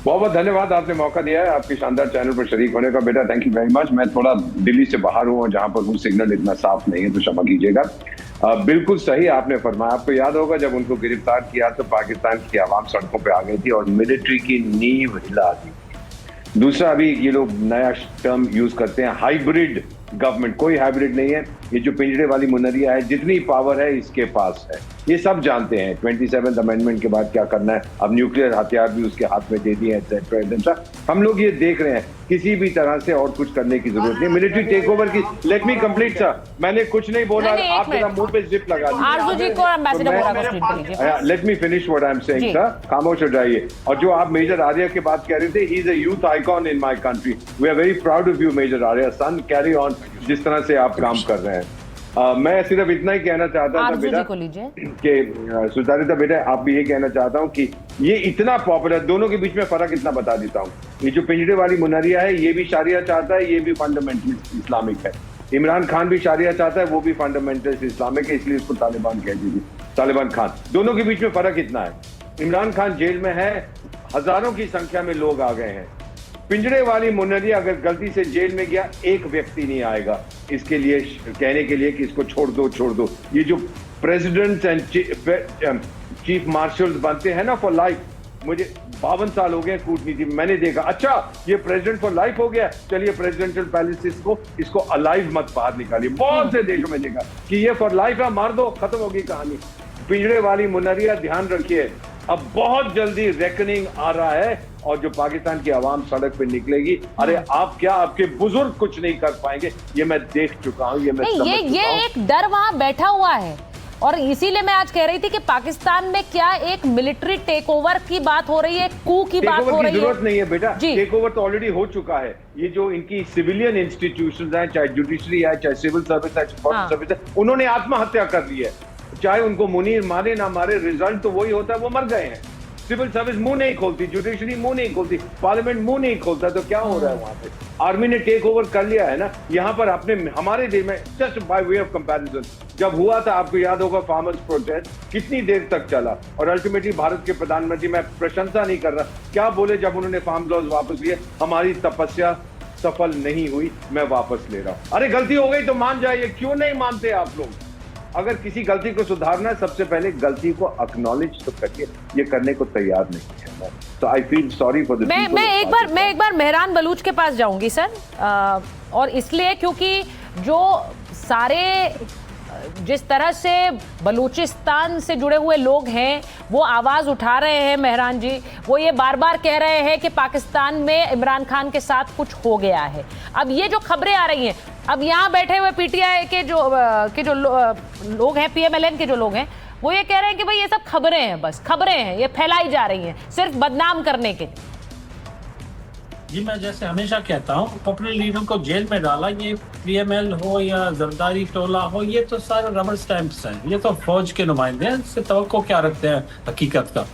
बहुत बहुत धन्यवाद, आपने मौका दिया है आपके शानदार चैनल पर शरीक होने का। बेटा थैंक यू वेरी मच। मैं थोड़ा दिल्ली से बाहर हूँ और जहां पर हूँ सिग्नल इतना साफ नहीं है, तो क्षमा कीजिएगा। बिल्कुल सही आपने फरमाया। आपको याद होगा जब उनको गिरफ्तार किया तो पाकिस्तान की आवाम सड़कों पे आ गई थी और मिलिट्री की नींव हिला दी। दूसरा, अभी ये लोग नया टर्म यूज करते हैं हाइब्रिड गवर्नमेंट। कोई हाइब्रिड नहीं है, ये जो पिंजरे वाली मुनरिया है, जितनी पावर है इसके पास है, ये सब जानते हैं। 27th अमेंडमेंट के बाद क्या करना है, अब न्यूक्लियर हथियार भी उसके हाथ में दे दिए एक्सेट्रा एक्सेट्रा। हम लोग ये देख रहे हैं, किसी भी तरह से और कुछ करने की जरूरत नहीं। मिलिट्री टेक ओवर की, लेट मी कंप्लीट सर, मैंने कुछ नहीं बोला, आप मेरा मुंह पे जिप लगा दीजिए। Let me finish what I am saying sir, खामोश हो जाइए। और जो आप मेजर आर्या की बात कह रहे थे, he is a youth icon in my country. We are very proud of you major Arya son, carry on जिस तरह से आप काम कर रहे हैं। मैं सिर्फ इतना ही कहना चाहता था बेटा कि सुचारिता बेटा, आप भी ये कहना चाहता हूँ कि ये इतना पॉपुलर, दोनों के बीच में फर्क इतना बता देता हूँ। ये जो पिंजरे वाली मुनरिया है, ये भी शारिया चाहता है, ये भी फंडामेंटलिस्ट इस्लामिक है। इमरान खान भी शारिया चाहता है, वो भी फंडामेंटलिस्ट इस्लामिक है, इसलिए उसको तालिबान कह दीजिए, तालिबान खान। दोनों के बीच में फर्क इतना है, इमरान खान जेल में है, हजारों की संख्या में लोग आ गए हैं। पिंजरे वाली मुनरिया अगर गलती से जेल में गया, एक व्यक्ति नहीं आएगा इसके लिए कहने के लिए कि इसको छोड़ दो छोड़ दो। ये जो प्रेसिडेंट एंड चीफ मार्शल्स बनते हैं ना फॉर लाइफ, मुझे 52 साल हो गए कूटनीति में, मैंने देखा अच्छा ये प्रेसिडेंट फॉर लाइफ हो गया, चलिए प्रेसिडेंशियल पैलेस इसको अलाइव मत बाहर निकालिए। बहुत से देशों में देखा कि ये फॉर लाइफ है, मार दो, खत्म होगी कहानी। पिंजरे वाली मुनरिया, ध्यान रखिए, अब बहुत जल्दी रेकनिंग आ रहा है और जो पाकिस्तान की आवाम सड़क पे निकलेगी। अरे आप क्या, आपके बुजुर्ग कुछ नहीं कर पाएंगे, ये मैं देख चुका हूँ, ये मैं समझ चुका हूं। ये एक डर वहां बैठा हुआ है, और इसीलिए मैं आज कह रही थी कि पाकिस्तान में क्या एक मिलिट्री टेक ओवर की बात हो रही है, कू की बात हो रही है। जरूरत नहीं है बेटा, टेक ओवर तो ऑलरेडी हो चुका है। ये जो इनकी सिविलियन इंस्टीट्यूशंस हैं, चाहे जुडिशरी है, चाहे सिविल सर्विस है, फॉरेन सर्विस है, उन्होंने आत्महत्या कर ली है। चाहे उनको मुनीर मारे ना मारे, रिजल्ट तो वही होता है, वो मर गए हैं। सिविल सर्विस मुंह नहीं खोलती, जुडिशरी मुंह नहीं खोलती, पार्लियामेंट मुंह नहीं खोलता, तो क्या हो रहा है वहां पे? आर्मी ने टेक ओवर कर लिया है ना। यहाँ पर अपने हमारे देश में, just by way of comparison, जब हुआ था आपको याद होगा फार्मर्स प्रोटेस्ट, कितनी देर तक चला, और अल्टीमेटली भारत के प्रधानमंत्री, मैं प्रशंसा नहीं कर रहा, क्या बोले जब उन्होंने फार्म लॉज वापस लिए, हमारी तपस्या सफल नहीं हुई, मैं वापस ले रहा हूं। अरे गलती हो गई तो मान जाइए, क्यों नहीं मानते आप लोग? अगर किसी गलती को सुधारना है, सबसे पहले गलती को एक्नॉलेज तो करिए, ये करने को तैयार नहीं है। तो I feel sorry for the people. मैं एक बार मेहरान बलूच के पास जाऊंगी सर, और इसलिए क्योंकि जो सारे जिस तरह से बलूचिस्तान से जुड़े हुए लोग हैं वो आवाज़ उठा रहे हैं मेहरान जी, वो ये बार बार कह रहे हैं कि पाकिस्तान में इमरान खान के साथ कुछ हो गया है। अब ये जो खबरें आ रही हैं, अब यहाँ बैठे हुए पीटीआई के जो लोग हैं, पीएमएलएन के जो लोग हैं, वो ये कह रहे हैं कि भाई ये सब खबरें हैं, बस खबरें हैं, ये फैलाई जा रही हैं सिर्फ बदनाम करने के लिए। जी मैं जैसे हमेशा कहता हूँ, पॉपुलर लीडर को जेल में डाला, ये पीएमएल हो या जरदारी टोला हो, ये तो सारे रबर स्टैंप्स हैं, ये तो फौज के नुमाइंदे हैं, इससे तवक्को क्या रखते हैं हकीकत का।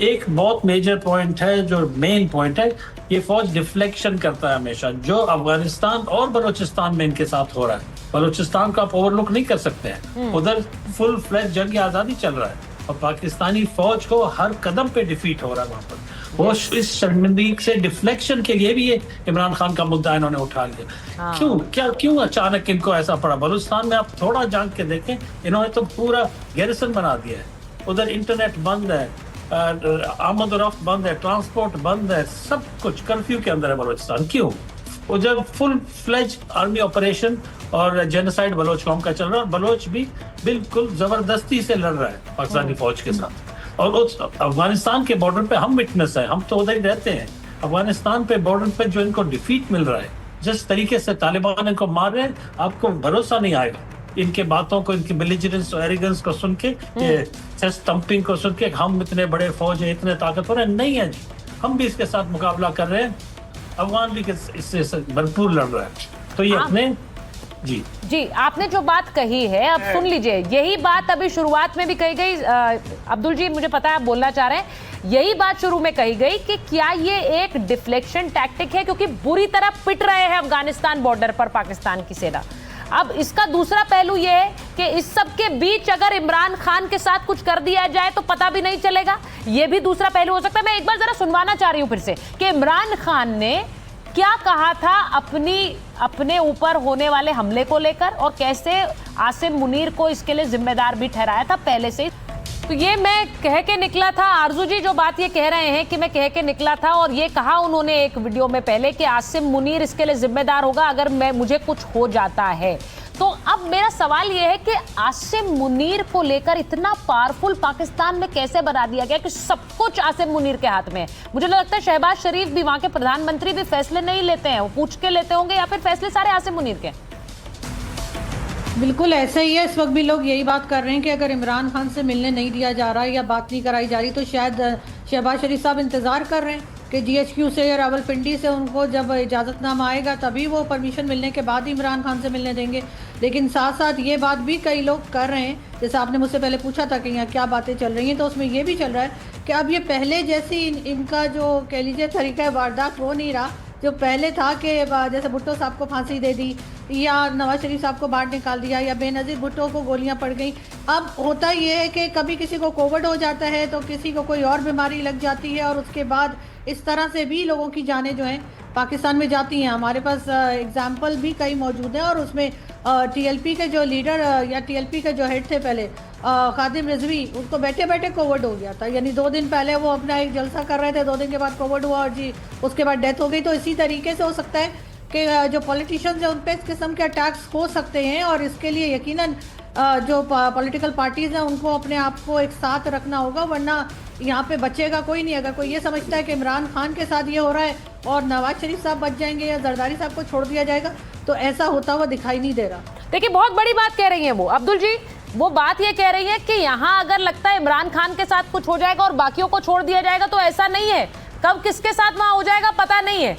एक बहुत मेजर पॉइंट है, जो मेन पॉइंट है, ये फौज डिफ्लेक्शन करता है हमेशा, जो अफगानिस्तान और बलूचिस्तान में इनके साथ हो रहा है। बलूचिस्तान को आप ओवरलुक नहीं कर सकते हैं, उधर फुल फ्लैश जंग आज़ादी चल रहा है और पाकिस्तानी फौज को हर कदम पे डिफीट हो रहा है वहां पर। वो इस शर्मिंदगी से डिफ्लेक्शन के लिए भी ये इमरान खान का मुद्दा इन्होंने उठा लिया। क्यों अचानक इनको ऐसा पड़ा? बलूचिस्तान में आप थोड़ा जान के देखें, इन्होंने तो पूरा गैरिसन बना दिया है। उधर इंटरनेट बंद है, आमद और रफ्त बंद है, ट्रांसपोर्ट बंद है, सब कुछ कर्फ्यू के अंदर है बलूचिस्तान। क्यों? वो जब फुल फ्लेज आर्मी ऑपरेशन और जेनोसाइड बलोच कौम का चल रहा है, और बलोच भी बिल्कुल जबरदस्ती से लड़ रहा है पाकिस्तानी फौज के साथ। और उस अफगानिस्तान के बॉर्डर पे हम विटनेस हैं, हम तो उधर ही रहते हैं। अफगानिस्तान पे बॉर्डर पे जो इनको डिफीट मिल रहा है, जिस तरीके से तालिबान इनको मार रहे हैं, आपको भरोसा नहीं आएगा इनके बातों को, इनकी बिलिजेंस और एरिगेंस को सुन के, चेस्ट थंपिंग को सुन के, हम इतने बड़े फौज हैं, इतने ताकतवर हैं। नहीं है जी, हम भी इसके साथ मुकाबला कर रहे हैं। अफगान भी इससे भरपूर लड़ रहा है। तो ये अपने जी आपने जो बात कही है, अब सुन लीजिए, यही बात अभी शुरुआत में भी कही गई। अब्दुल जी, मुझे पता है आप बोलना चाह रहे हैं। यही बात शुरू में कही गई कि क्या ये एक डिफ्लेक्शन टैक्टिक है, क्योंकि बुरी तरह पिट रहे हैं अफगानिस्तान बॉर्डर पर पाकिस्तान की सेना। अब इसका दूसरा पहलू यह है कि इस सब के बीच अगर इमरान खान के साथ कुछ कर दिया जाए तो पता भी नहीं चलेगा। यह भी दूसरा पहलू हो सकता है। मैं एक बार जरा सुनवाना चाह रही हूं फिर से कि इमरान खान ने क्या कहा था अपने ऊपर होने वाले हमले को लेकर, और कैसे आसिम मुनीर को इसके लिए जिम्मेदार भी ठहराया था पहले से। तो ये मैं कह के निकला था, आरजू जी जो बात ये कह रहे हैं कि मैं कह के निकला था, और ये कहा उन्होंने एक वीडियो में पहले कि आसिम मुनीर इसके लिए जिम्मेदार होगा अगर मुझे कुछ हो जाता है। तो अब मेरा सवाल ये है कि आसिम मुनीर को लेकर इतना पावरफुल पाकिस्तान में कैसे बना दिया गया कि सब कुछ आसिम मुनीर के हाथ में है। मुझे लगता है शहबाज शरीफ भी, वहां के प्रधानमंत्री भी फैसले नहीं लेते हैं, वो पूछ के लेते होंगे, या फिर फैसले सारे आसिम मुनीर के? बिल्कुल ऐसे ही है। इस वक्त भी लोग यही बात कर रहे हैं कि अगर इमरान खान से मिलने नहीं दिया जा रहा है या बात नहीं कराई जा रही, तो शायद शहबाज शरीफ साहब इंतजार कर रहे हैं कि GHQ से या रावलपिंडी से उनको जब इजाज़तनामा आएगा तभी वो परमिशन मिलने के बाद ही इमरान खान से मिलने देंगे। लेकिन साथ साथ ये बात भी कई लोग कर रहे हैं, जैसे आपने मुझसे पहले पूछा था कि यहाँ क्या बातें चल रही हैं, तो उसमें ये भी चल रहा है कि अब ये पहले जैसी इनका जो कह लीजिए तरीका है वारदात वो नहीं रहा जो पहले था कि जैसे भुट्टो साहब को फांसी दे दी या नवाज शरीफ साहब को बाहर निकाल दिया या बेनज़ीर भुट्टो को गोलियां पड़ गई। अब होता ये है कि कभी किसी को कोविड हो जाता है तो किसी को कोई और बीमारी लग जाती है, और उसके बाद इस तरह से भी लोगों की जानें जो हैं पाकिस्तान में जाती हैं। हमारे पास एग्जाम्पल भी कई मौजूद हैं, और उसमें TLP के जो लीडर या TLP के जो हेड थे पहले खादिम रिजवी, उनको बैठे बैठे कोविड हो गया था। यानी 2 दिन पहले वो अपना एक जलसा कर रहे थे, 2 दिन के बाद कोविड हुआ और जी उसके बाद डेथ हो गई। तो इसी तरीके से हो सकता है कि जो पॉलिटिशियंस हैं उन पर इस किस्म के अटैक्स हो सकते हैं, और इसके लिए यकीनन जो पॉलिटिकल पार्टीज़ हैं उनको अपने आप को एक साथ रखना होगा, वरना यहाँ पे बचेगा कोई नहीं। अगर कोई ये समझता है कि इमरान खान के साथ ये हो रहा है और नवाज शरीफ साहब बच जाएंगे या जरदारी साहब को छोड़ दिया जाएगा, तो ऐसा होता हुआ दिखाई नहीं दे रहा। देखिए, बहुत बड़ी बात कह रही हैं वो अब्दुल जी, वो बात ये कह रही है कि यहाँ अगर लगता है इमरान खान के साथ कुछ हो जाएगा और बाकियों को छोड़ दिया जाएगा, तो ऐसा नहीं है। कब किसके साथ वहां हो जाएगा पता नहीं है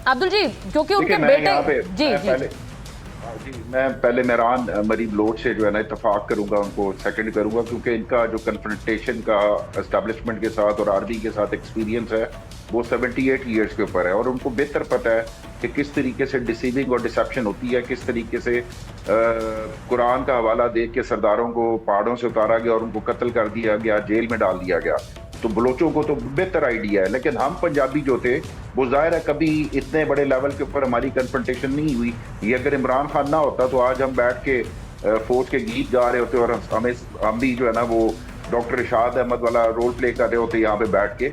अब्दुल जी, क्योंकि उनके बेटे जी मैं पहले मेहरान मरीम लोड से जो है ना इत्तेफाक करूंगा, उनको सेकंड करूंगा, क्योंकि इनका जो कन्फ्रंटेशन का एस्टेब्लिशमेंट के साथ और आर्मी के साथ एक्सपीरियंस है वो 78 ईयर्स के ऊपर है, और उनको बेहतर पता है कि किस तरीके से डिसीविंग और डिसेप्शन होती है, किस तरीके से कुरान का हवाला दे के सरदारों को पहाड़ों से उतारा गया और उनको कत्ल कर दिया गया, जेल में डाल दिया गया। तो बलोचों को तो बेहतर आइडिया है, लेकिन हम पंजाबी जो थे वो जाहिर है कभी इतने बड़े लेवल के ऊपर हमारी कन्फ्रंटेशन नहीं हुई। ये अगर इमरान खान ना होता तो आज हम बैठ के फौज के गीत गा रहे होते और हम भी जो है ना वो डॉक्टर इरशाद अहमद वाला रोल प्ले कर रहे होते यहाँ पे बैठ के।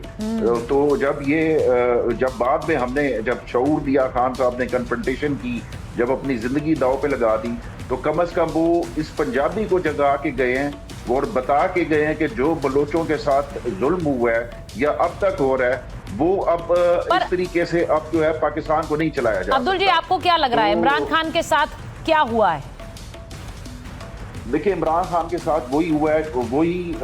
तो जब बाद में हमने जब शऊर दिया, खान साहब ने कन्फ्रंटेशन की, जब अपनी जिंदगी दाव पे लगा दी, तो कम अज कम वो इस पंजाबी को जगा के गए हैं और बता के गए हैं कि जो बलोचों के साथ जुल्म हुआ है या अब तक हो रहा है वो अब इस तरीके से अब जो है पाकिस्तान को नहीं चलाया जा। अब्दुल जी, आपको क्या लग रहा है इमरान खान के साथ क्या हुआ है? देखिए, इमरान खान के साथ वही हुआ है, वही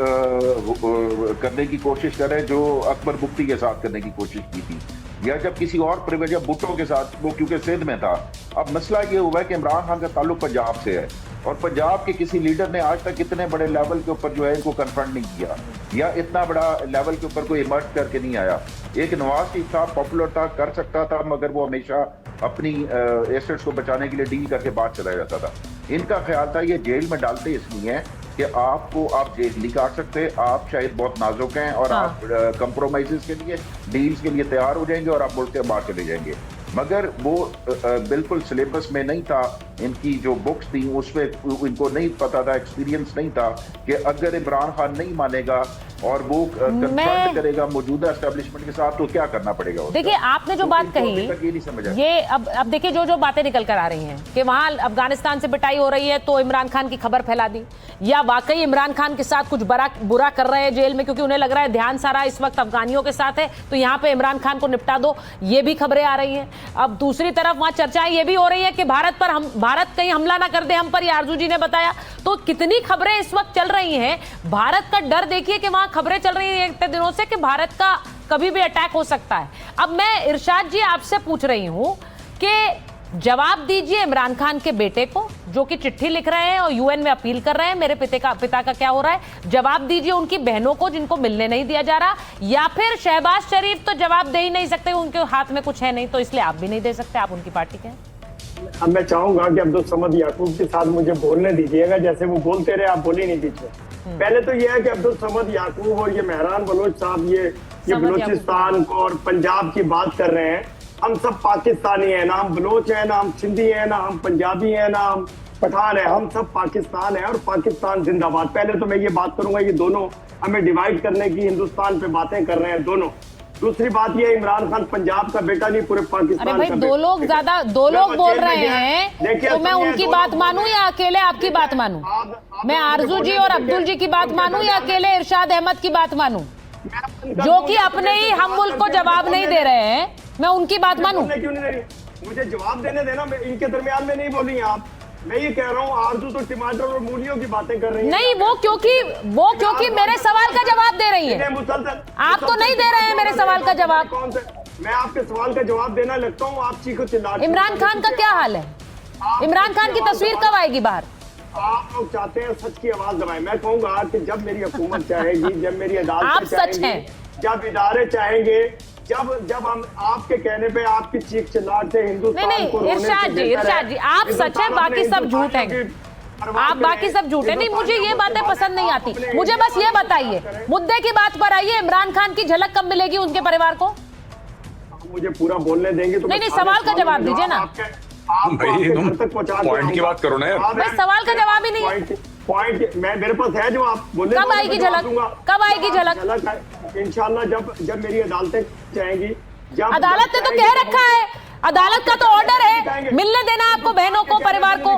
करने की कोशिश कर रहे हैं जो अकबर मुफ्ती के साथ करने की कोशिश की थी, या जब किसी और प्रिवेज भुट्टो के साथ, वो क्योंकि सिंध में था। अब मसला ये हुआ है कि इमरान खान का ताल्लुक पंजाब से है, और पंजाब के किसी लीडर ने आज तक इतने बड़े लेवल के ऊपर जो है इनको कन्फ्रंट नहीं किया, या इतना बड़ा लेवल के ऊपर कोई इमर्ज करके नहीं आया। एक नवाज शरीफ साहब पॉपुलर था, कर सकता था, मगर वो हमेशा अपनी एसेट्स को बचाने के लिए डील करके बाहर चला जाता था। इनका ख्याल था ये जेल में डालते इसलिए हैं कि आपको आप जेल नहीं काट सकते, आप शायद बहुत नाजुक हैं और हाँ। आप कंप्रोमाइजेस के लिए, डील्स के लिए तैयार हो जाएंगे और आप मुल्क के बाहर चले जाएंगे। मगर वो बिल्कुल सिलेबस में नहीं था, इनकी जो बुक्स थी उसमें इनको नहीं पता था, एक्सपीरियंस नहीं था कि अगर इमरान खान नहीं मानेगा और वो कंसल्ट करेगा मौजूदा एस्टेब्लिशमेंट के साथ तो क्या करना पड़ेगा। देखिए आपने जो बात कही, ये नहीं समझा। ये अब देखिए जो बातें निकल कर आ रही हैं कि वहां अफगानिस्तान से पिटाई हो रही है तो इमरान खान की खबर फैला दी, या वाकई इमरान खान के साथ कुछ बुरा कर रहे हैं जेल में क्योंकि उन्हें लग रहा है ध्यान सारा इस वक्त अफगानियों के साथ है तो यहाँ पे इमरान खान को निपटा दो, ये भी खबरें आ रही हैं। अब दूसरी तरफ वहां चर्चाएं ये भी हो रही है कि भारत कहीं हमला ना कर दे हम पर, ये आरजू जी ने बताया। तो कितनी खबरें इस वक्त चल रही हैं, भारत का डर देखिए कि वहां खबरें चल रही हैं इतने दिनों से कि भारत का कभी भी अटैक हो सकता है। अब मैं इरशाद जी आपसे पूछ रही हूं कि जवाब दीजिए इमरान खान के बेटे को जो कि चिट्ठी लिख रहे हैं और यूएन में अपील कर रहे हैं मेरे पिता का क्या हो रहा है, जवाब दीजिए उनकी बहनों को जिनको मिलने नहीं दिया जा रहा, या फिर शहबाज शरीफ तो जवाब दे ही नहीं सकते, उनके हाथ में कुछ है नहीं तो इसलिए आप भी नहीं दे सकते, आप उनकी पार्टी के हैं। अब मैं चाहूंगा कि अब्दुल समद याकूब के साथ मुझे बोलने दीजिएगा, जैसे वो बोलते रहे आप बोली नहीं बीच में। पहले तो यह है कि अब्दुल समद याकूब और ये मेहरान बलोच साहब ये बलूचिस्तान को और पंजाब की बात कर रहे हैं। हम सब पाकिस्तानी हैं, ना हम बलोच हैं, ना हम सिंधी हैं, ना हम पंजाबी हैं, ना हम पठान है, हम सब पाकिस्तान है और पाकिस्तान जिंदाबाद। पहले तो मैं ये बात करूंगा ये दोनों हमें डिवाइड करने की हिंदुस्तान पे बातें कर रहे हैं दोनों। दूसरी बात ये इमरान खान पंजाब का बेटा नहीं पूरे पाकिस्तान अरे भाई का दो लोग बोल रहे हैं तो मैं उनकी बात मानूं या अकेले आपकी बात मानूं? मैं आरजू जी और अब्दुल जी की बात मानूं या अकेले इरशाद अहमद की बात मानूं जो कि अपने ही हम मुल्क को जवाब नहीं दे रहे हैं, मैं उनकी बात मानूं? क्यों नहीं दे रही? मुझे जवाब देने देना, इनके दरमियान में नहीं बोली आप। मैं ये कह रहा हूँ आरजू तो टमाटर और मूलियों की बातें कर रही है। नहीं वो क्योंकि मेरे सवाल का जवाब दे रही है, आप तो नहीं दे रहे हैं मेरे सवाल का जवाब। मैं आपके सवाल का जवाब देना लगता हूँ, आप चीखो चिल्ला। इमरान खान का क्या हाल है? इमरान खान की तस्वीर कब आएगी बाहर? आप लोग चाहते हैं सच की आवाज दबाएं। मैं कहूंगा कि जब मेरी हुकूमत चाहेगी, जब मेरी अदालत आप सच हैं, जब इदारे चाहेंगे, जब हम आपके कहने पे आपकी चीख चिल्लाहट से हिंदुस्तान को इरशाद जी आप सच है, बाकी सब झूठ है, आप बाकी सब झूठ है। नहीं मुझे ये बातें पसंद नहीं आती, मुझे बस ये बताइए मुद्दे की बात पर आइए, इमरान खान की झलक कब मिलेगी उनके परिवार को? मुझे पूरा बोलने देंगे तो नहीं सवाल का जवाब दीजिए ना भाई, तुम पॉइंट की बात करो ना यार। भाई सवाल का जवाब ही नहीं है। पॉइंट मेरे पास है जो आप बोले। कब आएगी झलक? कब आएगी झलक? इंशाल्लाह जब मेरी अदालतें चाहेंगी। अदालत ने तो कह रखा है, अदालत का तो ऑर्डर है मिलने देना आपको बहनों को परिवार को,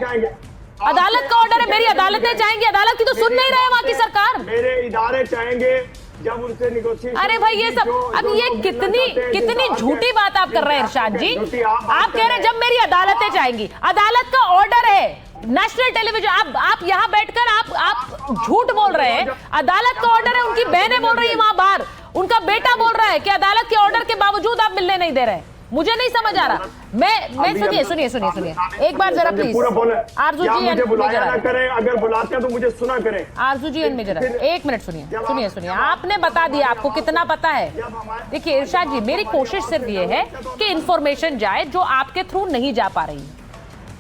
अदालत का ऑर्डर है, मेरी अदालतें चाहेंगी, अदालत की तो सुन नहीं रहे वहां की सरकार। मेरे इदारे चाहेंगे जब उनसे निगोशिएशन। अरे भाई ये सब अब ये कितनी झूठी बात आप कर रहे हैं इरशाद जी। आप कह रहे हैं जब मेरी अदालतें चाहेंगी, अदालत का ऑर्डर है, नेशनल टेलीविजन, आप यहाँ बैठकर आप झूठ बोल रहे हैं। अदालत का ऑर्डर है, उनकी बहनें बोल रही है वहां बाहर, उनका बेटा बोल रहा है कि अदालत के ऑर्डर के बावजूद आप मिलने नहीं दे रहे। मुझे नहीं समझ आ रहा। मैं सुनिए एक बार जरा प्लीज आरजू जी अगर बुलाते हैं तो मुझे सुना करें। आरजू जी में जरा एक मिनट सुनिए आपने बता दिया आपको कितना पता है। देखिए इरशाद जी मेरी कोशिश सिर्फ ये है कि इंफॉर्मेशन जाए जो आपके थ्रू नहीं जा पा रही है,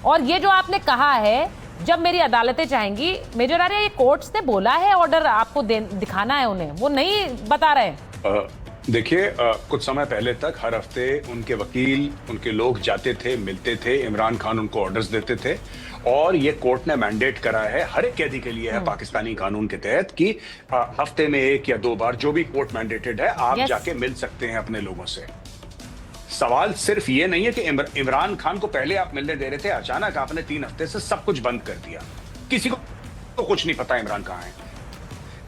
और ये जो आपने कहा है जब मेरी अदालतें चाहेंगी, मेजर आर्या ये कोर्ट्स ने बोला है ऑर्डर आपको दिखाना है उन्हें, वो नहीं बता रहे। देखिए कुछ समय पहले तक हर हफ्ते उनके वकील उनके लोग जाते थे, मिलते थे, इमरान खान उनको ऑर्डर्स देते थे, और ये कोर्ट ने मैंडेट करा है हर एक कैदी के लिए है पाकिस्तानी कानून के तहत कि हफ्ते में 1 या 2 बार जो भी कोर्ट मैंडेटेड है आप जाके मिल सकते हैं अपने लोगों से। सवाल सिर्फ ये नहीं है कि इमरान खान को पहले आप मिलने दे रहे थे, अचानक आपने 3 हफ्ते से सब कुछ बंद कर दिया, किसी को तो कुछ नहीं पता इमरान कहाँ है,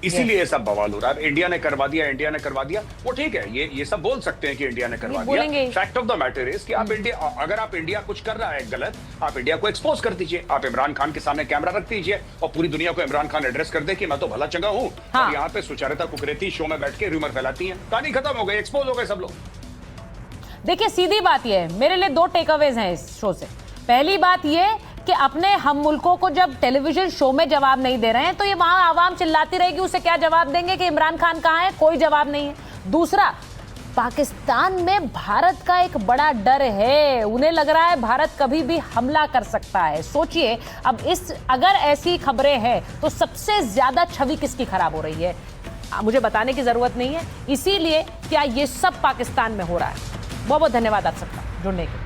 इसीलिए ये सब बवाल हो रहा है। इंडिया ने करवा दिया, वो ठीक है, ये सब बोल सकते हैं कि इंडिया ने करवा दिया। Fact of the matter is कि आप इंडिया, अगर आप इंडिया कुछ कर रहा है गलत, आप इंडिया को एक्सपोज कर दीजिए, आप इमरान खान के सामने कैमरा रख दीजिए और पूरी दुनिया को इमरान खान एड्रेस कर दे कि मैं तो भला चंगा हूँ। हाँ। यहाँ पे सुचारिता कुकरेती शो में बैठ के र्यूमर फैलाती है, कहानी खत्म हो गई, एक्सपोज हो गए सब लोग। देखिए सीधी बात यह है, मेरे लिए 2 टेकअवेज हैं इस शो से। पहली बात यह कि अपने हम मुल्कों को जब टेलीविजन शो में जवाब नहीं दे रहे हैं तो ये वहां आवाम चिल्लाती रहेगी उसे क्या जवाब देंगे कि इमरान खान कहाँ है, कोई जवाब नहीं है। दूसरा पाकिस्तान में भारत का एक बड़ा डर है। उन्हें लग रहा है भारत कभी भी हमला कर सकता है। सोचिए अब अगर ऐसी खबरें हैं तो सबसे ज्यादा छवि किसकी खराब हो रही है? मुझे बताने की जरूरत नहीं है। इसीलिए क्या ये सब पाकिस्तान में हो रहा है। बहुत बहुत धन्यवाद आप सबका जुड़ने के लिए।